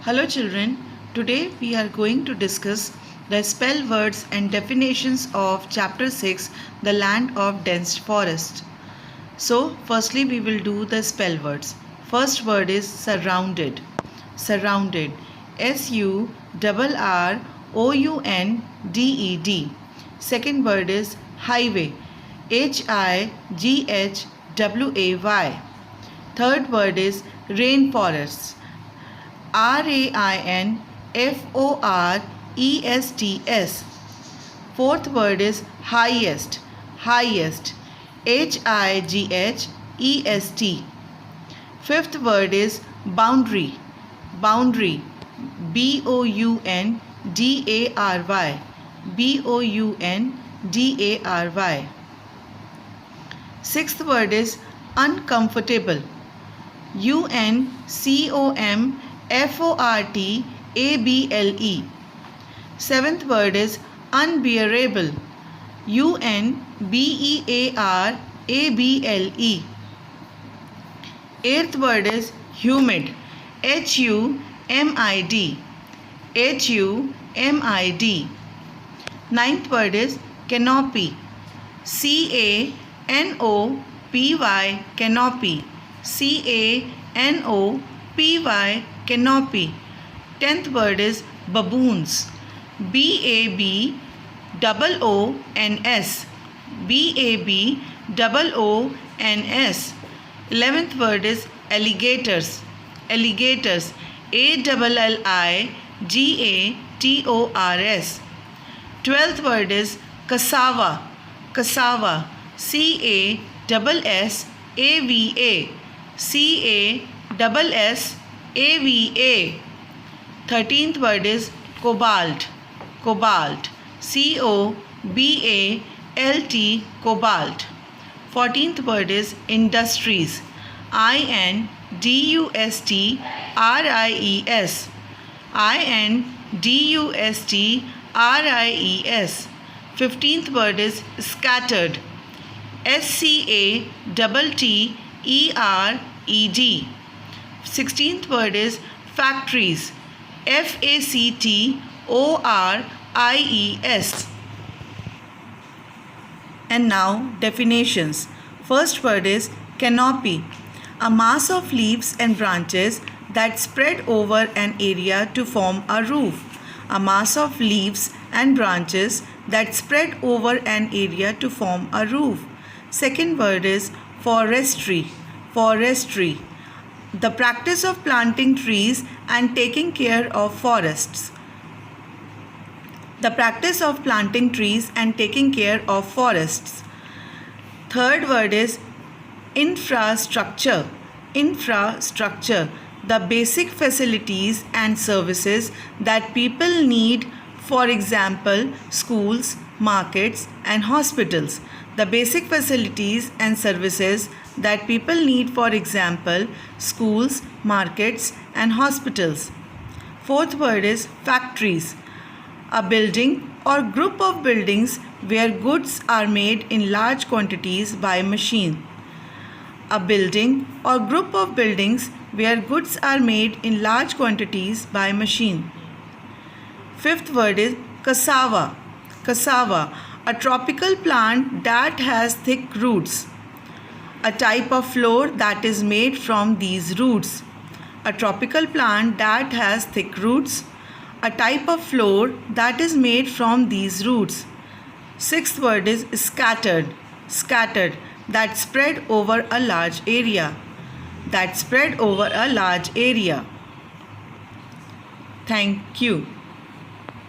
Hello children, today we are going to discuss the spell words and definitions of chapter 6, the land of dense forest. So firstly we will do the spell words. First word is surrounded. Surrounded. SURROUNDED. Second word is highway. HIGHWAY. Third word is rainforests. RAINFORESTS. Fourth word is highest. Highest. HIGHEST. Fifth word is boundary. Boundary. BOUNDARY. BOUNDARY. Sixth word is uncomfortable. UNCOMFORTABLE. Seventh word is unbearable. UNBEARABLE. Eighth word is humid. HUMID. HUMID. Ninth word is canopy. CANOPY. Canopy. CANOPY. Canopy. Tenth word is baboons. BABOONS. BABOONS. 11th word is alligators. Alligators. ALLIGATORS. 12th word is cassava. Cassava. CASSAVA. CASSAVA. 13th word is cobalt. Cobalt. COBALT. Cobalt. 14th word is industries. INDUSTRIES. INDUSTRIES. 15th word is scattered. SCATTERED. 16th word is factories. FACTORIES. And now definitions. First word is canopy. A mass of leaves and branches that spread over an area to form a roof. A mass of leaves and branches that spread over an area to form a roof. Second word is forestry. Forestry. The practice of planting trees and taking care of forests. The practice of planting trees and taking care of forests. Third word is infrastructure. Infrastructure. The basic facilities and services that people need, for example, schools, markets, and hospitals. The basic facilities and services that people need, for example, schools, markets, and hospitals. Fourth word is factories. A building or group of buildings where goods are made in large quantities by machine. A building or group of buildings where goods are made in large quantities by machine. Fifth word is cassava. Cassava. A tropical plant that has thick roots. A type of flour that is made from these roots. A tropical plant that has thick roots. A type of flour that is made from these roots. Sixth word is scattered. Scattered. That spread over a large area. That spread over a large area. Thank you.